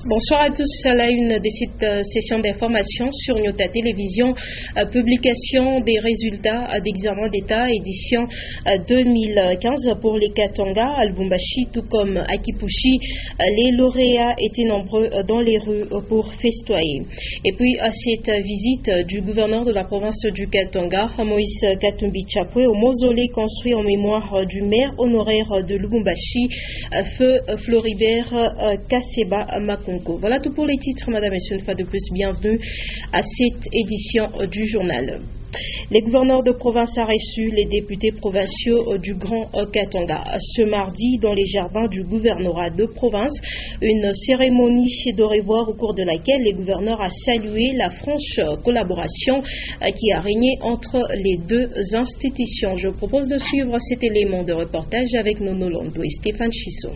Bonsoir à tous. À la une de cette session d'information sur Nyota Télévision, publication des résultats d'examen d'État édition 2015 pour les Katanga, à Lubumbashi, tout comme à Kipushi. Les lauréats étaient nombreux dans les rues pour festoyer. Et puis à cette visite du gouverneur de la province du Katanga, Moïse Katumbi Chapwe, au mausolée construit en mémoire du maire honoraire de Lubumbashi, Feu Floribert Kaseba Makongo. Voilà tout pour les titres, madame et messieurs, une fois de plus, bienvenue à cette édition du journal. Les gouverneurs de province ont reçu les députés provinciaux du Grand Katanga ce mardi dans les jardins du gouvernorat de province. Une cérémonie de revoir au cours de laquelle les gouverneurs ont salué la franche collaboration qui a régné entre les deux institutions. Je propose de suivre cet élément de reportage avec Nono Londo et Stéphane Chisson.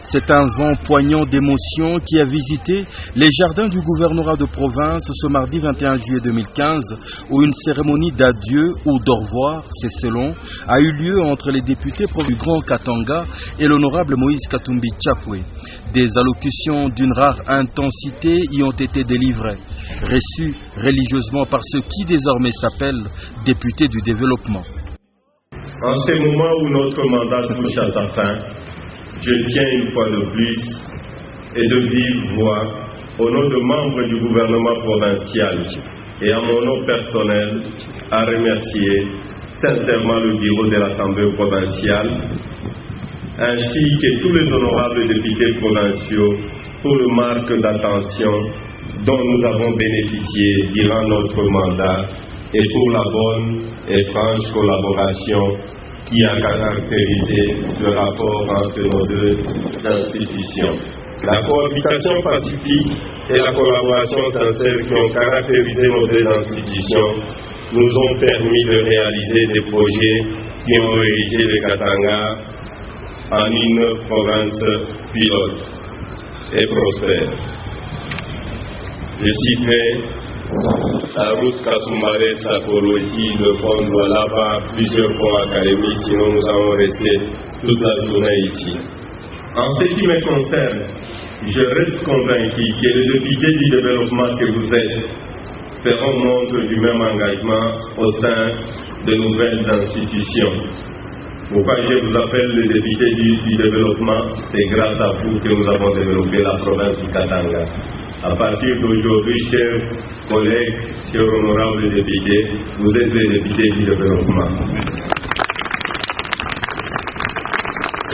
C'est un vent poignant d'émotion qui a visité les jardins du gouvernorat de province ce mardi 21 juillet 2015 où une cérémonie d'adieu ou d'au revoir, c'est selon, a eu lieu entre les députés du Grand Katanga et l'honorable Moïse Katumbi Chapwe. Des allocutions d'une rare intensité y ont été délivrées, reçues religieusement par ceux qui désormais s'appellent députés du développement. En ces moments où notre mandat touche à sa fin, je tiens une fois de plus et de vive voix, au nom de membres du gouvernement provincial et à mon nom personnel, à remercier sincèrement le bureau de l'Assemblée provinciale, ainsi que tous les honorables députés provinciaux pour le marque d'attention dont nous avons bénéficié durant notre mandat et pour la bonne et franche collaboration qui a caractérisé le rapport entre nos deux institutions. La cohabitation pacifique et la collaboration sincère qui ont caractérisé nos deux institutions nous ont permis de réaliser des projets qui ont érigé le Katanga en une province pilote et prospère. Je citerai la route Kasumare-Sakoroti de Pondwa là-bas, plusieurs fonds académiques, sinon nous allons rester toute la journée ici. En ce qui me concerne, je reste convaincu que les députés du développement que vous êtes feront montre du même engagement au sein de nouvelles institutions. Pourquoi je vous appelle les députés du développement? C'est grâce à vous que nous avons développé la province du Katanga. À partir d'aujourd'hui, chers collègues, chers honorables députés, vous êtes les députés du développement.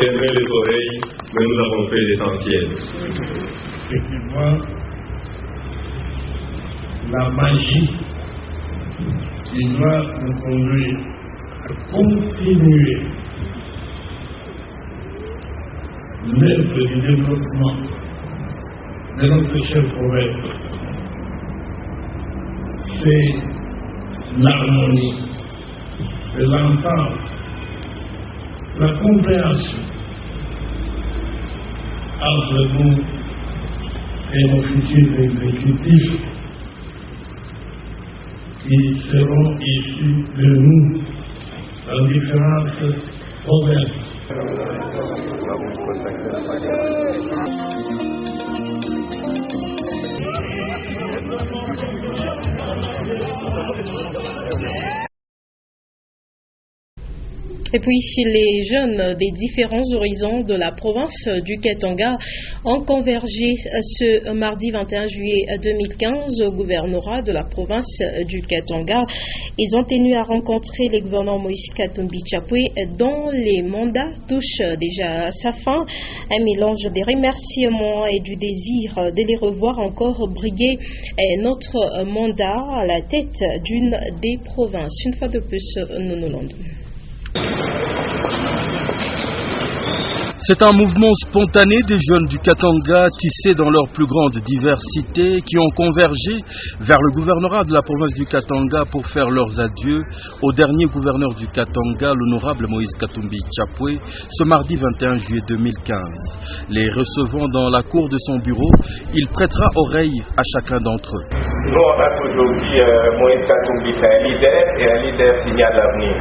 Fermez les oreilles, mais nous avons fait l'essentiel. Effectivement, la magie qui doit nous conduire à continuer l'œuvre du développement de notre chère province, c'est l'harmonie, c'est l'entente, la compréhension entre nous et nos futurs exécutifs qui seront issus de nous dans différentes provinces. Et puis, les jeunes des différents horizons de la province du Katanga ont convergé ce mardi 21 juillet 2015 au gouvernorat de la province du Katanga. Ils ont tenu à rencontrer les gouverneurs Moïse Katumbi Chapwe dont les mandats touchent déjà à sa fin. Un mélange des remerciements et du désir de les revoir encore briguer notre mandat à la tête d'une des provinces. Une fois de plus, nous nous landons. C'est un mouvement spontané des jeunes du Katanga tissé dans leur plus grande diversité qui ont convergé vers le gouvernorat de la province du Katanga pour faire leurs adieux au dernier gouverneur du Katanga, l'honorable Moïse Katumbi Chapwe, ce mardi 21 juillet 2015. Les recevant dans la cour de son bureau, il prêtera oreille à chacun d'entre eux. Nous, on a toujours dit Moïse Katumbi, c'est un leader et un leader signale l'avenir.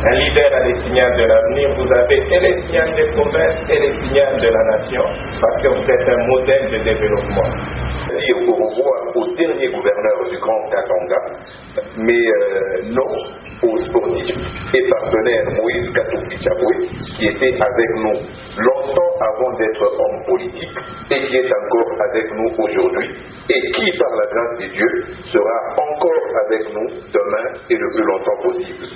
Un leader a les signaux de l'avenir, vous avez et les signaux des provinces et les signaux de la nation, parce que vous êtes un modèle de développement. Dire au revoir au dernier gouverneur du Grand Katanga, mais non au sportif et partenaire Moïse Katumbi Chapwe, qui était avec nous longtemps avant d'être homme politique et qui est encore avec nous aujourd'hui et qui, par la grâce de Dieu, sera encore avec nous demain et le plus longtemps possible.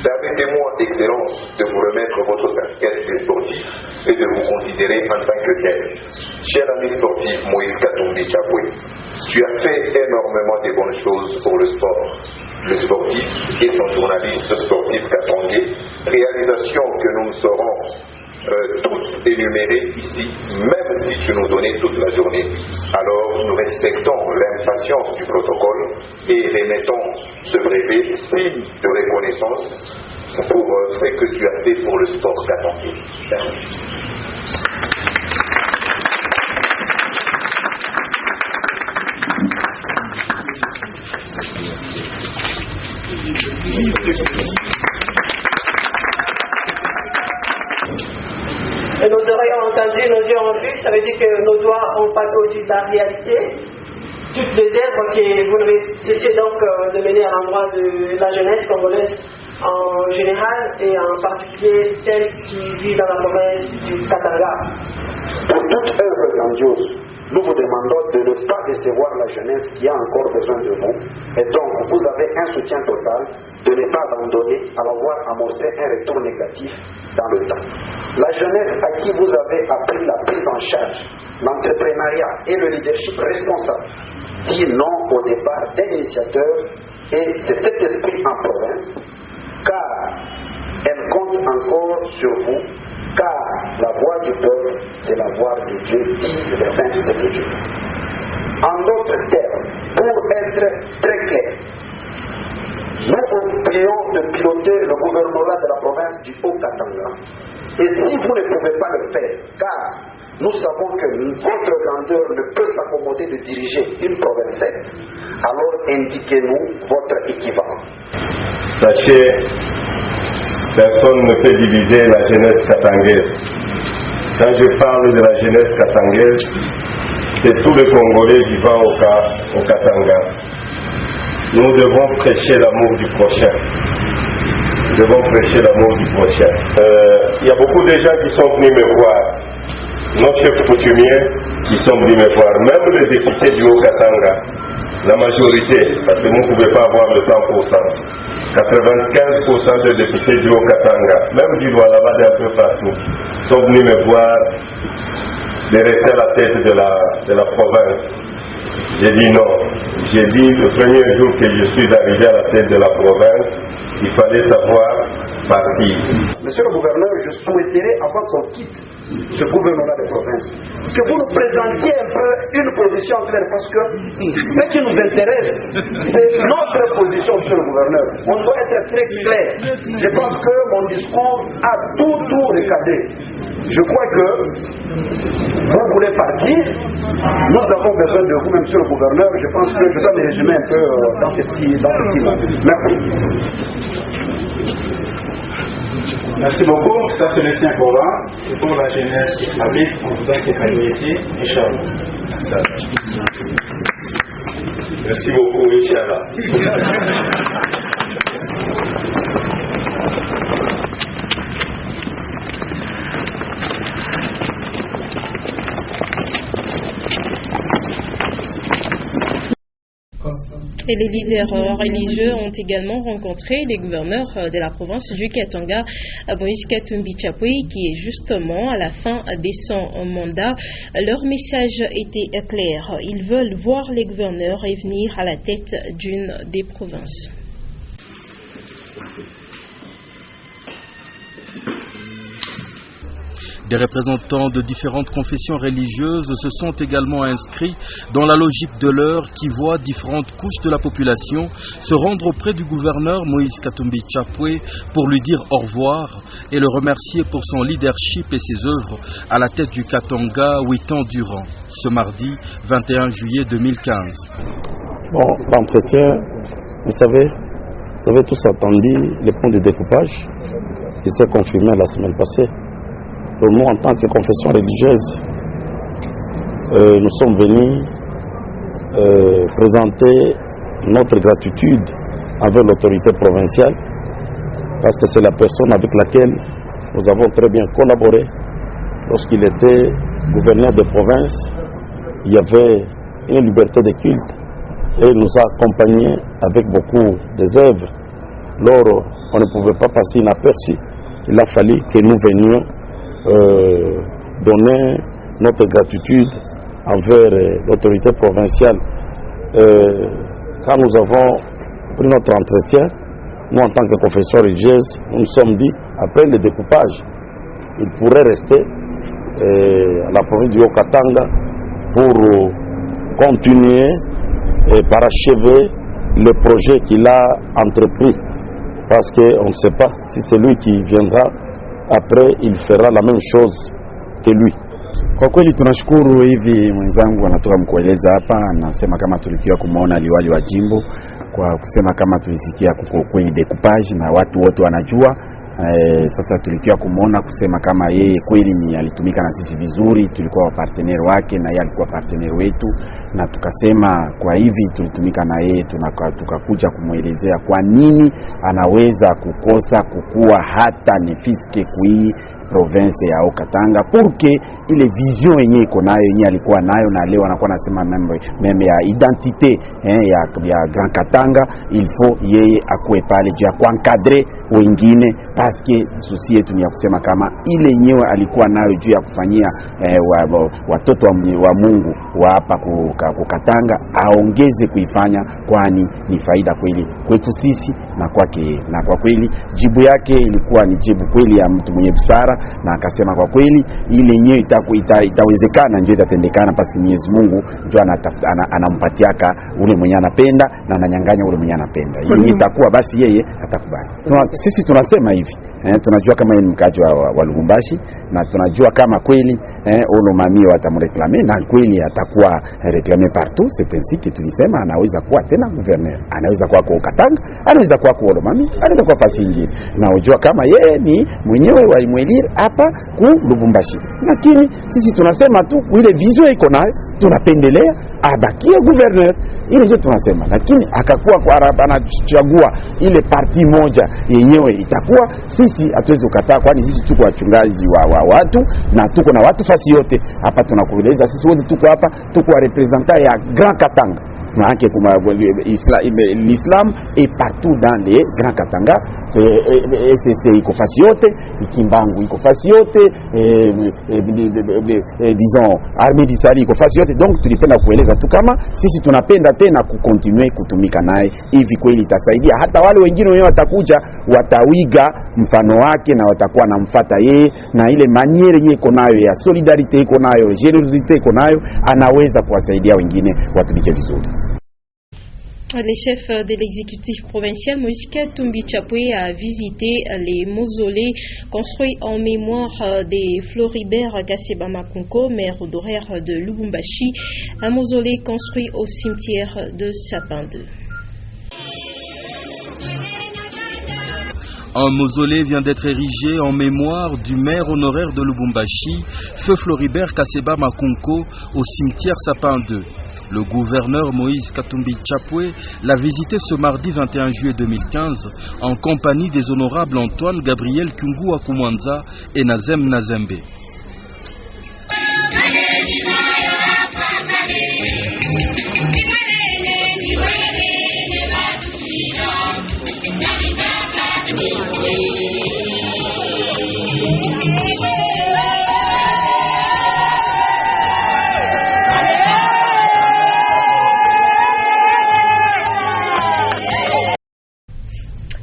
Permettez-moi, Excellence, de vous remettre votre casquette de sportif et de vous considérer en tant que tel. Cher ami sportif Moïse Katumbi Chapwe, tu as fait énormément de bonnes choses pour le sport. Le sportif et son journaliste sportif katangais, réalisation que nous saurons toutes énumérées ici, même si tu nous donnais toute la journée. Alors nous respectons l'impatience du protocole et remettons ce brevet signe de reconnaissance pour ce que tu as fait pour le sport katangais. Merci. Et nos oreilles ont entendu, nos yeux ont vu, ça veut dire que nos doigts ont parcouru la réalité. Toutes les œuvres que vous n'avez cessé donc de mener à l'endroit de la jeunesse congolaise en général et en particulier celle qui vit dans la province du Katanga. Pour toute œuvre grandiose, nous vous demandons de ne pas décevoir la jeunesse qui a encore besoin de vous. Et donc, vous avez un soutien total de ne pas abandonner à l'avoir amorcé un retour négatif dans le temps. La jeunesse à qui vous avez appris la prise en charge, l'entrepreneuriat et le leadership responsable dit non au départ d'un initiateur et de cet esprit en province, car elle compte encore sur vous. Car la voix du peuple, c'est la voix de Dieu, disent les saints de Dieu. En d'autres termes, pour être très clair, nous vous prions de piloter le gouvernement de la province du Haut-Katanga. Et si vous ne pouvez pas le faire, car nous savons que votre grandeur ne peut s'accommoder de diriger une province, alors indiquez-nous votre équivalent. Sachez, personne ne peut diviser la jeunesse katangaise. Quand je parle de la jeunesse katangaise, c'est tous les Congolais vivant au Katanga. Nous devons prêcher l'amour du prochain. Nous devons prêcher l'amour du prochain. Il y a beaucoup de gens qui sont venus me voir, nos chefs coutumiers qui sont venus me voir, même les députés du Haut-Katanga, la majorité, parce que vous ne pouvez pas avoir le 100%. 95% des députés du Haut-Katanga, même du Lualaba d'un peu partout, sont venus me voir de rester à la tête de la province. J'ai dit non. J'ai dit le premier jour que je suis arrivé à la tête de la province, il fallait savoir partir. Monsieur le gouverneur, je souhaiterais, avant qu'on quitte ce gouvernement de province, que vous nous présentiez un peu une position claire, parce que ce qui nous intéresse, c'est notre position, monsieur le gouverneur. On doit être très clair. Je pense que mon discours a tout recadré. Je crois que vous voulez partir. Nous avons besoin de vous, monsieur le gouverneur. Je pense que je dois me résumer un peu dans ce petit moment. Merci. Merci beaucoup. Ça, c'est le Saint-Coran. C'est pour la jeunesse islamique. On vous donne ces familles ici. Inch'Allah. Merci beaucoup, Inch'Allah. Et les leaders religieux ont également rencontré les gouverneurs de la province du Katanga, Moïse Katumbi Chapwe, qui est justement à la fin de son mandat. Leur message était clair. Ils veulent voir les gouverneurs revenir à la tête d'une des provinces. Des représentants de différentes confessions religieuses se sont également inscrits dans la logique de l'heure qui voit différentes couches de la population se rendre auprès du gouverneur Moïse Katumbi Chapwe pour lui dire au revoir et le remercier pour son leadership et ses œuvres à la tête du Katanga 8 ans durant, ce mardi 21 juillet 2015. Bon, l'entretien, vous savez, Vous avez tous entendu le point de découpage qui s'est confirmé la semaine passée. Pour nous, en tant que confession religieuse, nous sommes venus présenter notre gratitude envers l'autorité provinciale parce que c'est la personne avec laquelle nous avons très bien collaboré. Lorsqu'il était gouverneur de province, il y avait une liberté de culte et il nous a accompagnés avec beaucoup de œuvres. Lors on ne pouvait pas passer inaperçu, il a fallu que nous venions donner notre gratitude envers l'autorité provinciale. Quand nous avons pris notre entretien, nous en tant que confession religieuse, nous nous sommes dit, après le découpage, il pourrait rester à la province du Haut-Katanga pour continuer et parachever le projet qu'il a entrepris. Parce qu'on ne sait pas si c'est lui qui viendra, après il fera la même chose que lui. Kwa kweli tunashukuru hivi mwenzangu anatoka mkueleza hapa, anasema kama tulikiwa kumuona liwali wa jimbo kwa kusema kama tulisikia kuko kwenye decoupage na watu wote wanajua. Sasa tulikiwa kumuona kusema kama yeye kweli ni alitumika na sisi vizuri, tulikuwa waparteneri wake na yeye alikuwa parteneri wetu, na tukasema kwa hivi tulitumika na yeye, tukakuja kumuelezea kwa nini anaweza kukosa kukua hata nefiske kui province ya Haut-Katanga, porque ile vision yenye iko nayo yenye alikuwa nayo, na leo anakuwa anasema meme ya identité ya Grand Katanga, il faut yeye akue pale juu ya kuencadrer wengine, parce que souci yetu ni ya kusema kama ile yenyewe alikuwa nayo juu ya kufanyia watoto wa Mungu wa hapa kukatanga aongeze kuifanya, kwani ni faida kweli kwetu sisi na kwake. Na kwa kweli jibu yake ilikuwa ni jibu kweli ya mtu mwenye busara, na akasema kwa kweli ile yenyewe itawezekana, ndio itatendekana, basi Mwenyezi Mungu ndio anampatiaka ule mwenye anapenda na ananyang'anya ule mwenye anapenda. Yenyewe itakuwa basi yeye atakubali. Sisi tunasema hivi, tunajua kama ni mkaji wa Lubumbashi, na tunajua kama kweli olo mami watamreklame, na kweli atakuwa reklame partout. C'est ainsi que tulisema anaweza kuwa tena gouverneur, anaweza kuwa kwa Katanga, anaweza kuwa kwa olo mami, anaweza kuwa fasi nyingine, na unajua kama yeye ni mwenyewe walimwelira hapa ku Lubumbashi. Lakini sisi tunasema tu ile vision iko nayo, tunapendelea abakie gouverneur, ile ndio tunasema. Lakini akakuwa kwa anachagua ile parti moja yenyewe, itakuwa sisi hatuwezi kukataa, kwani sisi tuko wachungaji wa watu na tuko na watu fasi yote hapa. Tunakueleza sisi wote tuko hapa, tuko representant ya Grand Katanga. L'islam est partout dans les Grands Katanga. SSC iko fasi yote, Kimbangu iko fasi yote, disons Armée d'Israël iko fasi yote. Donc tulipenda kueleza tu kama sisi tunapenda tena kukontinue kutumika naye, hivi kweli itasaidia hata wale wengine wenyewe watakuja watawiga mfano wake na watakuwa namfuata yeye, na ile maniere yeye iko nayo ya solidarité iko nayo, generosité iko nayo, anaweza kuwasaidia wengine watumike vizuri. Le chef de l'exécutif provincial, Moïse Katumbi Chapoué, a visité les mausolées construits en mémoire des Floribert Kaseba Makonko, maire honoraire de Lubumbashi, un mausolée construit au cimetière de Sapin 2. Un mausolée vient d'être érigé en mémoire du maire honoraire de Lubumbashi, Feu Floribert Kaseba Makonko, au cimetière Sapin 2. Le gouverneur Moïse Katumbi Chapoué l'a visité ce mardi 21 juillet 2015 en compagnie des honorables Antoine Gabriel Kungu Akumwanza et Nazem Nazembe.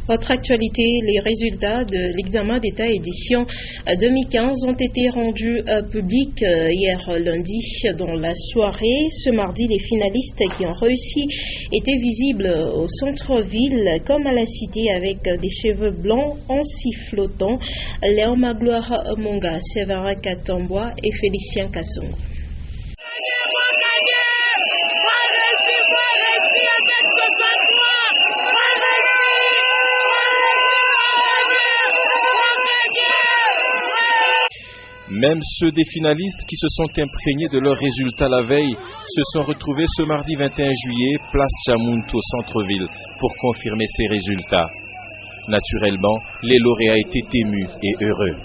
Autre actualité, les résultats de l'examen d'État édition 2015 ont été rendus publics hier lundi dans la soirée. Ce mardi, les finalistes qui ont réussi étaient visibles au centre-ville comme à la cité avec des cheveux blancs en sifflotant. Léon Magloire Monga, Séverin Katambois et Félicien Kassongo. Même ceux des finalistes qui se sont imprégnés de leurs résultats la veille se sont retrouvés ce mardi 21 juillet, place Chamounte au centre-ville, pour confirmer ces résultats. Naturellement, les lauréats étaient émus et heureux.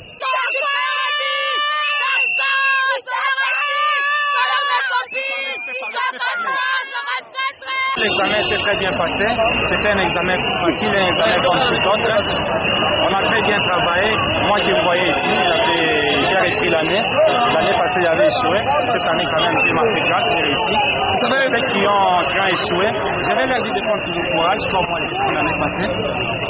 L'examen s'est très bien passé. C'était un examen facile, un examen comme tout autre. On a très bien travaillé. Moi qui voyais ici, j'ai repris l'année. L'année passée, j'avais échoué. Cette année, quand même, j'ai marqué grâce, j'ai réussi. Vous savez, ceux qui ont échoué, je vais leur dire de prendre toujours courage, comme moi j'ai fait l'année passée.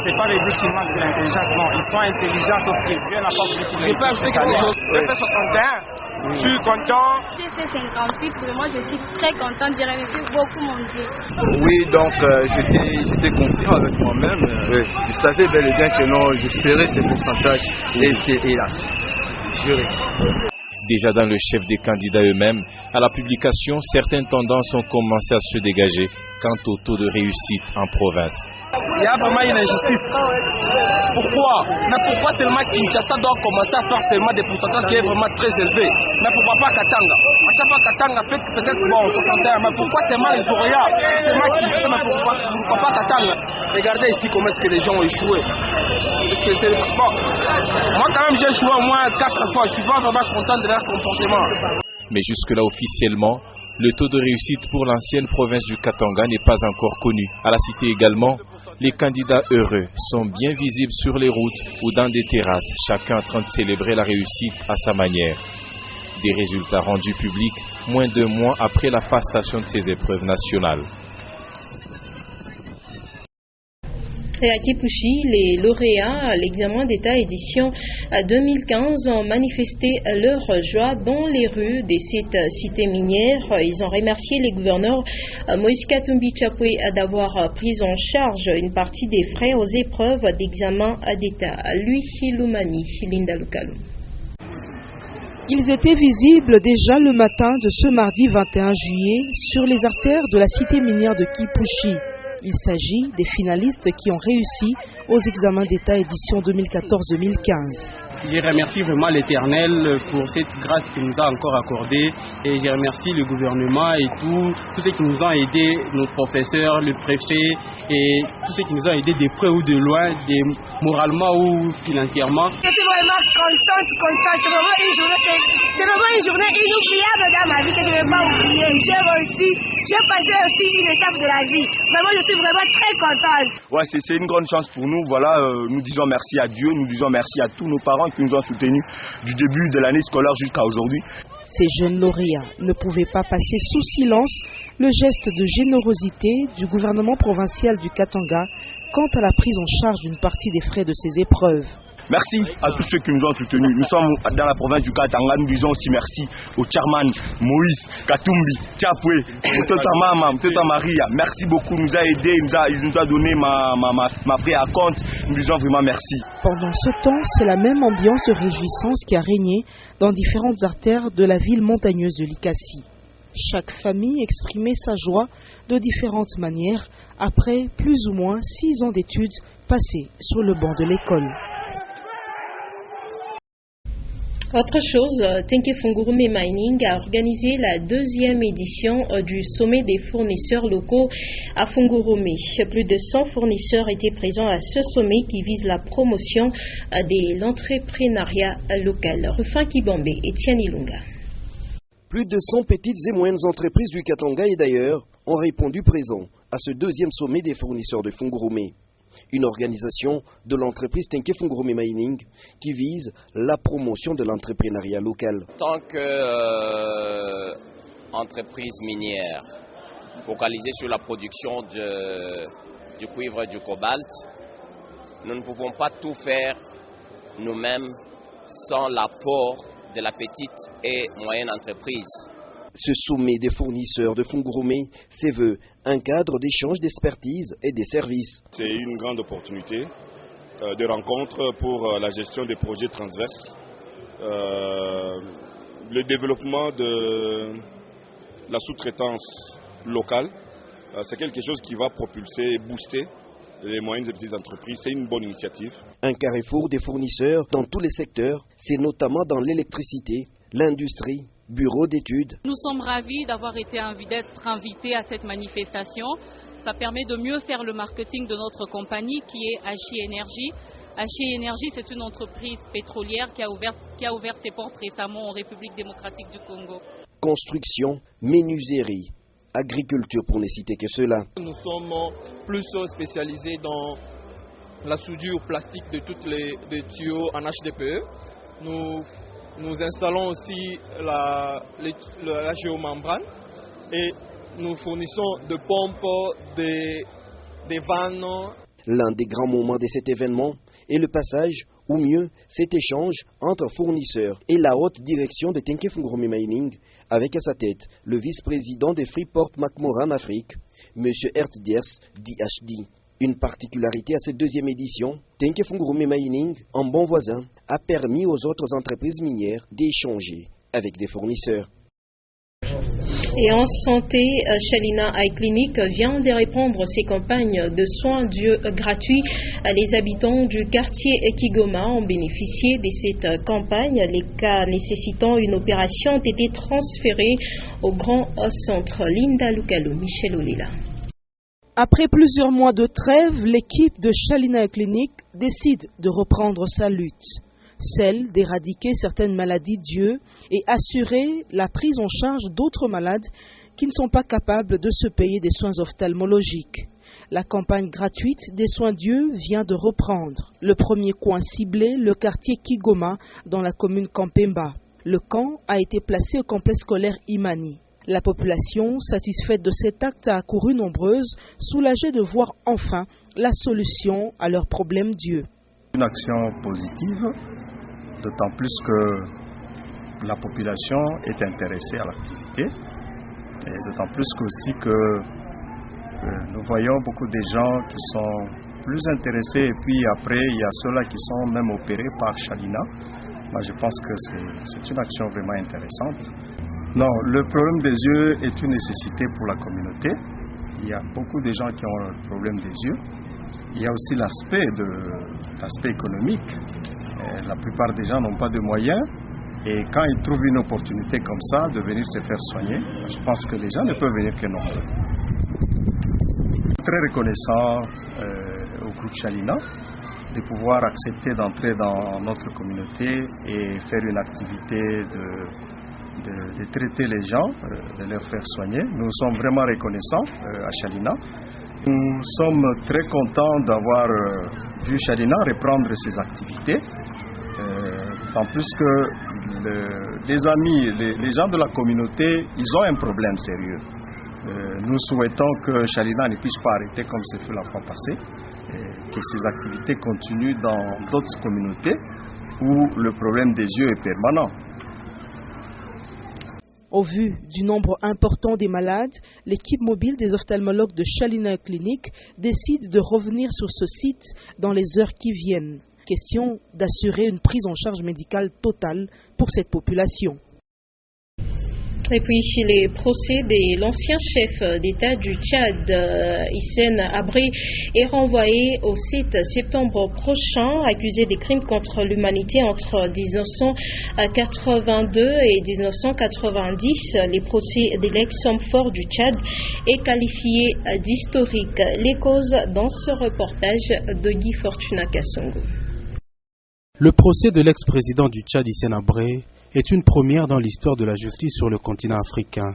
C'est pas les qui manquent de l'intelligence, non. Ils sont intelligents, sauf que Dieu n'a pas voulu qu'ils réussissent. J'ai pas ajouté quelque chose. J'ai fait 61. Je suis content. J'ai fait 58, vraiment je suis très contente, j'ai remercié beaucoup mon Dieu. Oui, donc j'étais confiant avec moi-même. Je savais bel et bien que non, je ferais ces pourcentages. Et c'est hélas. Je réussis. Déjà dans le chef des candidats eux-mêmes, à la publication, certaines tendances ont commencé à se dégager quant au taux de réussite en province. Il y a vraiment une injustice. Pourquoi? Mais pourquoi tellement Kinshasa doit commencer à faire seulement des pourcentages qui est vraiment très élevés? Mais pourquoi pas Katanga? À chaque fois Katanga fait peut-être bon 61, mais pourquoi tellement les lauréats? Tellement Kinshasa, mais pourquoi pas Katanga? Regardez ici comment est-ce que les gens ont échoué. Est-ce que c'est bon? Moi quand même j'ai échoué au moins 4 fois. Je suis pas vraiment content de leur comportement. Mais jusque-là officiellement, le taux de réussite pour l'ancienne province du Katanga n'est pas encore connu. À la cité également, les candidats heureux sont bien visibles sur les routes ou dans des terrasses, chacun en train de célébrer la réussite à sa manière. Des résultats rendus publics moins d'1 mois après la passation de ces épreuves nationales. Et à Kipushi, les lauréats à l'examen d'État édition 2015 ont manifesté leur joie dans les rues de cette cité minière. Ils ont remercié les gouverneurs Moïse Katumbi Chapwe d'avoir pris en charge une partie des frais aux épreuves d'examen d'État. Lui, Hilumami, Linda Lukalu. Ils étaient visibles déjà le matin de ce mardi 21 juillet sur les artères de la cité minière de Kipushi. Il s'agit des finalistes qui ont réussi aux examens d'État édition 2014-2015. Je remercie vraiment l'Éternel pour cette grâce qu'il nous a encore accordée et je remercie le gouvernement et tous ceux qui nous ont aidés, nos professeurs, le préfet et tous ceux qui nous ont aidés de près ou de loin, moralement ou financièrement. Je suis vraiment contente. C'est vraiment une journée inoubliable dans ma vie que je ne vais pas oublier. J'ai passé aussi une étape de la vie. Vraiment, je suis vraiment très contente. Ouais, c'est une grande chance pour nous. Voilà, nous disons merci à Dieu, nous disons merci à tous nos parents qui nous ont soutenus du début de l'année scolaire jusqu'à aujourd'hui. Ces jeunes lauréats ne pouvaient pas passer sous silence le geste de générosité du gouvernement provincial du Katanga quant à la prise en charge d'une partie des frais de ces épreuves. Merci à tous ceux qui nous ont soutenus. Nous sommes dans la province du Katanga. Nous disons aussi merci au chairman Moïse Katumbi Chapwe, Mtota Mama, Mtota Maria. Merci beaucoup, nous a aidés, il nous a donné ma paix à compte. Nous disons vraiment merci. Pendant ce temps, c'est la même ambiance de réjouissance qui a régné dans différentes artères de la ville montagneuse de Likasi. Chaque famille exprimait sa joie de différentes manières après plus ou moins 6 ans d'études passées sur le banc de l'école. Autre chose, Tenke Fungurume Mining a organisé la 2e édition du sommet des fournisseurs locaux à Fungurume. Plus de 100 fournisseurs étaient présents à ce sommet qui vise la promotion de l'entrepreneuriat local. Rufin Kibambe et Tiani Ilunga. Plus de 100 petites et moyennes entreprises du Katanga et d'ailleurs ont répondu présent à ce 2e sommet des fournisseurs de Fungurume. Une organisation de l'entreprise Tenke Fungurume Mining qui vise la promotion de l'entrepreneuriat local. En tant qu'entreprise minière focalisée sur la production du cuivre et du cobalt, nous ne pouvons pas tout faire nous-mêmes sans l'apport de la petite et moyenne entreprise. Ce sommet des fournisseurs de Fungurume se veut un cadre d'échange d'expertise et des services. C'est une grande opportunité de rencontre pour la gestion des projets transverses, le développement de la sous-traitance locale. C'est quelque chose qui va propulser et booster les moyennes et petites entreprises. C'est une bonne initiative. Un carrefour des fournisseurs dans tous les secteurs, c'est notamment dans l'électricité, l'industrie, bureaux d'études. Nous sommes ravis d'avoir été d'être invités à cette manifestation. Ça permet de mieux faire le marketing de notre compagnie qui est Achi Energy. Achi Energy, c'est une entreprise pétrolière qui a ouvert ses portes récemment en République démocratique du Congo. Construction, menuiserie, agriculture pour ne citer que cela. Nous sommes plus spécialisés dans la soudure plastique de tous les tuyaux en HDPE. Nous installons aussi la géomembrane et nous fournissons de pompes, des vannes. L'un des grands moments de cet événement est le passage, ou mieux, cet échange entre fournisseurs et la haute direction de Tenke Fungurume Mining, avec à sa tête le vice-président de Freeport-McMoRan Afrique, M. Ertdiers DHD. Une particularité à cette deuxième édition, Tenke Fungurume Mining, en bon voisin, a permis aux autres entreprises minières d'échanger avec des fournisseurs. Et en santé, Shalina Eye Clinic vient de répondre ses campagnes de soins gratuits. Les habitants du quartier Kigoma ont bénéficié de cette campagne. Les cas nécessitant une opération ont été transférés au grand centre. Linda Lukalo, Michel Olila. Après plusieurs mois de trêve, l'équipe de Shalina Eye Clinic décide de reprendre sa lutte. Celle d'éradiquer certaines maladies d'yeux et assurer la prise en charge d'autres malades qui ne sont pas capables de se payer des soins ophtalmologiques. La campagne gratuite des soins d'yeux vient de reprendre. Le premier coin ciblé, le quartier Kigoma, dans la commune Kampemba. Le camp a été placé au complexe scolaire Imani. La population, satisfaite de cet acte, a accouru nombreuse, soulagée de voir enfin la solution à leurs problèmes d'yeux. Une action positive, d'autant plus que la population est intéressée à l'activité, et d'autant plus qu'aussi que nous voyons beaucoup de gens qui sont plus intéressés, et puis après il y a ceux-là qui sont même opérés par Shalina. Moi je pense que c'est une action vraiment intéressante. Non, le problème des yeux est une nécessité pour la communauté. Il y a beaucoup de gens qui ont le problème des yeux. Il y a aussi l'aspect économique. La plupart des gens n'ont pas de moyens et quand ils trouvent une opportunité comme ça de venir se faire soigner, je pense que les gens ne peuvent venir que nombreux. Très reconnaissant au groupe Shalina de pouvoir accepter d'entrer dans notre communauté et faire une activité de traiter les gens, de les faire soigner. Nous sommes vraiment reconnaissants à Shalina. Nous sommes très contents d'avoir vu Shalina reprendre ses activités. En plus que les amis, les gens de la communauté, ils ont un problème sérieux. Nous souhaitons que Shalina ne puisse pas arrêter comme c'est fait la fois passée, et que ses activités continuent dans d'autres communautés où le problème des yeux est permanent. Au vu du nombre important des malades, l'équipe mobile des ophtalmologues de Shalina Eye Clinic décide de revenir sur ce site dans les heures qui viennent. Question d'assurer une prise en charge médicale totale pour cette population. Et puis, les procès de l'ancien chef d'État du Tchad, Hissène Habré, est renvoyé au 7 septembre prochain, accusé des crimes contre l'humanité entre 1982 et 1990. Les procès de l'ex-homme fort du Tchad est qualifié d'historique. Les causes dans ce reportage de Guy Fortuna Kassongo. Le procès de l'ex-président du Tchad, Hissène Habré, est une première dans l'histoire de la justice sur le continent africain.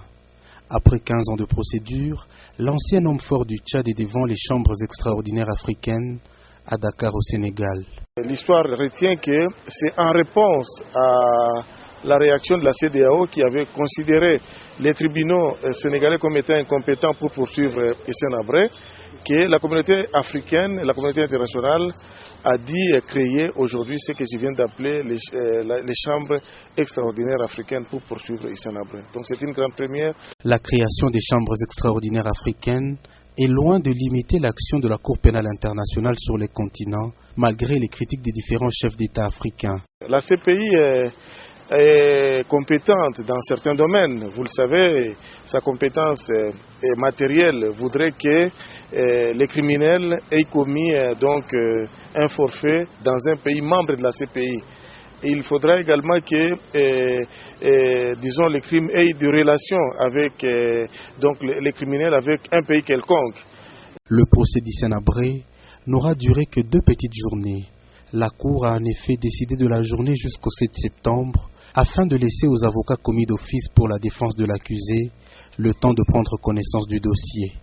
Après 15 ans de procédure, l'ancien homme fort du Tchad est devant les chambres extraordinaires africaines à Dakar au Sénégal. L'histoire retient que c'est en réponse à la réaction de la CEDEAO qui avait considéré les tribunaux sénégalais comme étant incompétents pour poursuivre Hissène Habré que la communauté africaine, la communauté internationale a dit créer aujourd'hui ce que je viens d'appeler les chambres extraordinaires africaines pour poursuivre Hissène Habré. Donc c'est une grande première. La création des chambres extraordinaires africaines est loin de limiter l'action de la Cour pénale internationale sur les continents, malgré les critiques des différents chefs d'État africains. La CPI est compétente dans certains domaines. Vous le savez, sa compétence matérielle voudrait que les criminels aient commis un forfait dans un pays membre de la CPI. Il faudra également que, disons, les crimes aient des relations avec les criminels avec un pays quelconque. Le procès d'Hissène Habré n'aura duré que 2 petites journées. La Cour a en effet décidé de la journée jusqu'au 7 septembre afin de laisser aux avocats commis d'office pour la défense de l'accusé le temps de prendre connaissance du dossier.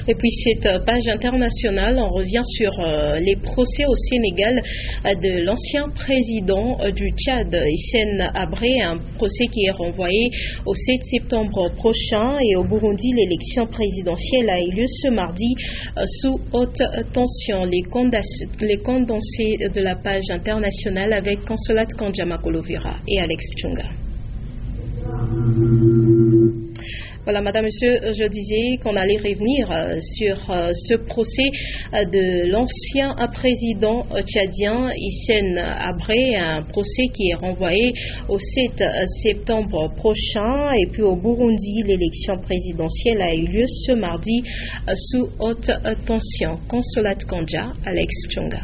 Et puis cette page internationale, on revient sur les procès au Sénégal de l'ancien président du Tchad, Hissène Habré, un procès qui est renvoyé au 7 septembre prochain. Et au Burundi, l'élection présidentielle a eu lieu ce mardi sous haute tension. Les condensés de la page internationale avec Consolate Kandjama Kolovira et Alex Tchunga. Voilà, madame, monsieur, je disais qu'on allait revenir sur ce procès de l'ancien président tchadien Hissène Habré, un procès qui est renvoyé au 7 septembre prochain. Et puis au Burundi, l'élection présidentielle a eu lieu ce mardi sous haute tension. Consolate Kandja, Alex Tchonga.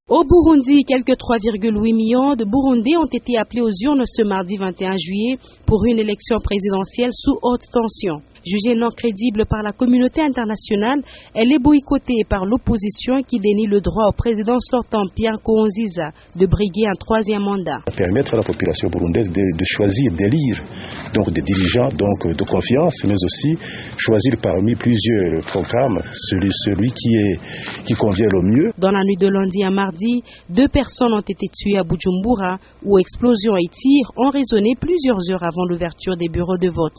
Au Burundi, quelques 3,8 millions de Burundais ont été appelés aux urnes ce mardi 21 juillet pour une élection présidentielle sous haute tension. Jugée non crédible par la communauté internationale, elle est boycottée par l'opposition qui dénie le droit au président sortant Pierre Nkurunziza de briguer un 3e mandat. Permettre à la population burundaise de choisir, d'élire donc des dirigeants de confiance, mais aussi choisir parmi plusieurs programmes celui qui convient le mieux. Dans la nuit de lundi à mardi, 2 personnes ont été tuées à Bujumbura où explosions et tirs ont résonné plusieurs heures avant l'ouverture des bureaux de vote.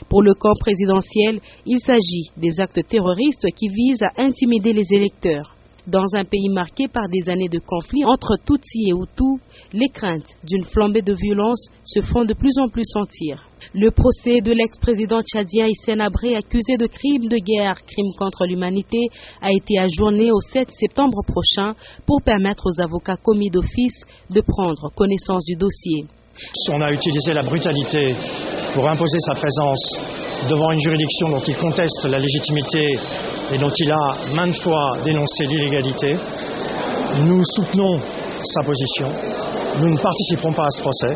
Pour le camp présidentiel, il s'agit des actes terroristes qui visent à intimider les électeurs. Dans un pays marqué par des années de conflits entre Tutsi et Hutus, les craintes d'une flambée de violence se font de plus en plus sentir. Le procès de l'ex-président tchadien Hissène Habré, accusé de crimes de guerre, crimes contre l'humanité, a été ajourné au 7 septembre prochain pour permettre aux avocats commis d'office de prendre connaissance du dossier. On a utilisé la brutalité pour imposer sa présence devant une juridiction dont il conteste la légitimité et dont il a maintes fois dénoncé l'illégalité. Nous soutenons sa position. Nous ne participerons pas à ce procès.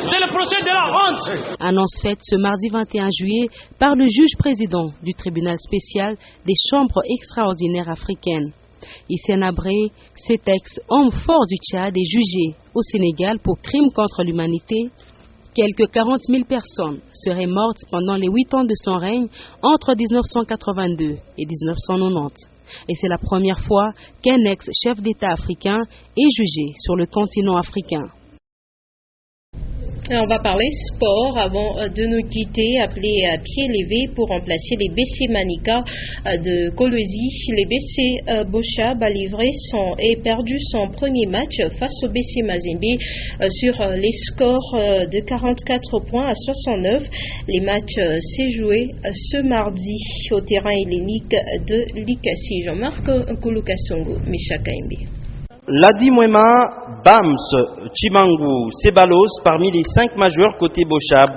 C'est le procès de la honte! Annonce faite ce mardi 21 juillet par le juge président du tribunal spécial des chambres extraordinaires africaines. Hissène Habré, cet ex-homme fort du Tchad, est jugé au Sénégal pour crimes contre l'humanité. Quelques 40 000 personnes seraient mortes pendant les 8 ans de son règne entre 1982 et 1990. Et c'est la première fois qu'un ex-chef d'État africain est jugé sur le continent africain. Et on va parler sport avant de nous quitter, appelé à pied levé pour remplacer les BC Manika de Kolwezi. Les BC Bochab a livré et perdu son premier match face au BC Mazembe sur les scores de 44 points à 69. Les matchs s'est joué ce mardi au terrain hellénique de Likasi. Jean-Marc Nkulukasongo, Misha Kaimbe. Ladi Mwema, Bams, Chimangu, Sebalos, parmi les 5 majeurs côté Bochab,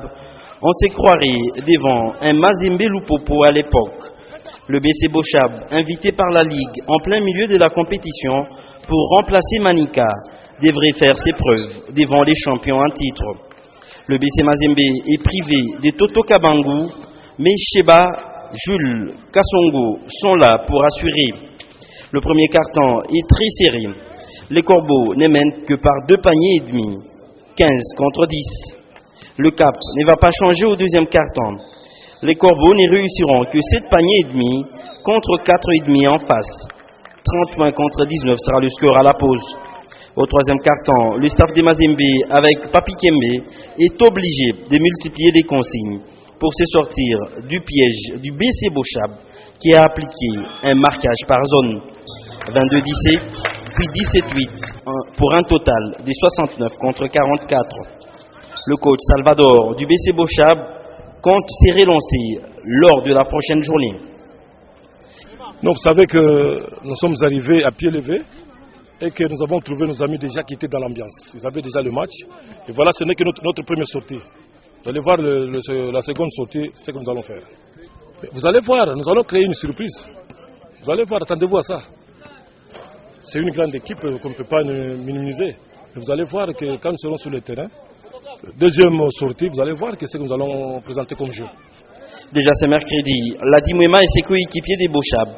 on s'est croirait devant un Mazembe Lupopo à l'époque. Le BC Bochab, invité par la Ligue en plein milieu de la compétition pour remplacer Manika, devrait faire ses preuves devant les champions en titre. Le BC Mazembe est privé de Toto Kabangu, mais Sheba, Jules, Kassongo sont là pour assurer. Le premier carton est très serré. Les Corbeaux ne mènent que par 2 paniers et demi, 15 contre 10. Le cap ne va pas changer au deuxième carton. Les Corbeaux ne réussiront que 7 paniers et demi contre 4 et demi en face. 30 points contre 19 sera le score à la pause. Au troisième carton, le staff des Mazembe avec Papi Kembe est obligé de multiplier les consignes pour se sortir du piège du BC Bochab qui a appliqué un marquage par zone. 22-17, puis 17-8, pour un total de 69 contre 44. Le coach Salvador du BC Bochab compte se relancer lors de la prochaine journée. Donc vous savez que nous sommes arrivés à pied levé et que nous avons trouvé nos amis déjà qui étaient dans l'ambiance. Ils avaient déjà le match. Et voilà, ce n'est que notre première sortie. Vous allez voir la seconde sortie, ce que nous allons faire. Mais vous allez voir, nous allons créer une surprise. Vous allez voir, attendez-vous à ça. C'est une grande équipe qu'on ne peut pas minimiser. Et vous allez voir que quand nous serons sur le terrain, deuxième sortie, vous allez voir que c'est ce que nous allons présenter comme jeu. Déjà ce mercredi, Ladi Mwema et ses coéquipiers des Bochab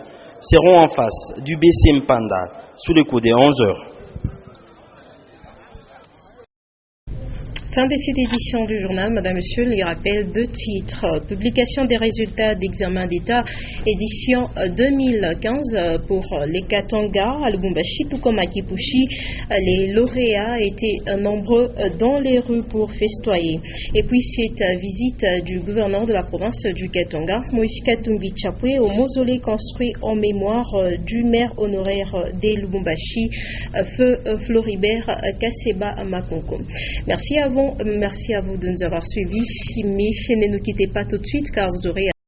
seront en face du BC Mpanda sous le coup des 11h. Fin de cette édition du journal, Madame, Monsieur, les rappels de titres. Publication des résultats d'examen d'État, édition 2015 pour les Katanga, à Lubumbashi, tout comme à Kipushi. Les lauréats étaient nombreux dans les rues pour festoyer. Et puis cette visite du gouverneur de la province du Katanga, Moïse Katumbi Chapwe, au mausolée construit en mémoire du maire honoraire des Lubumbashi, Feu Floribert Kaseba Makonko. Merci à vous de nous avoir suivis, mais ne nous quittez pas tout de suite car vous aurez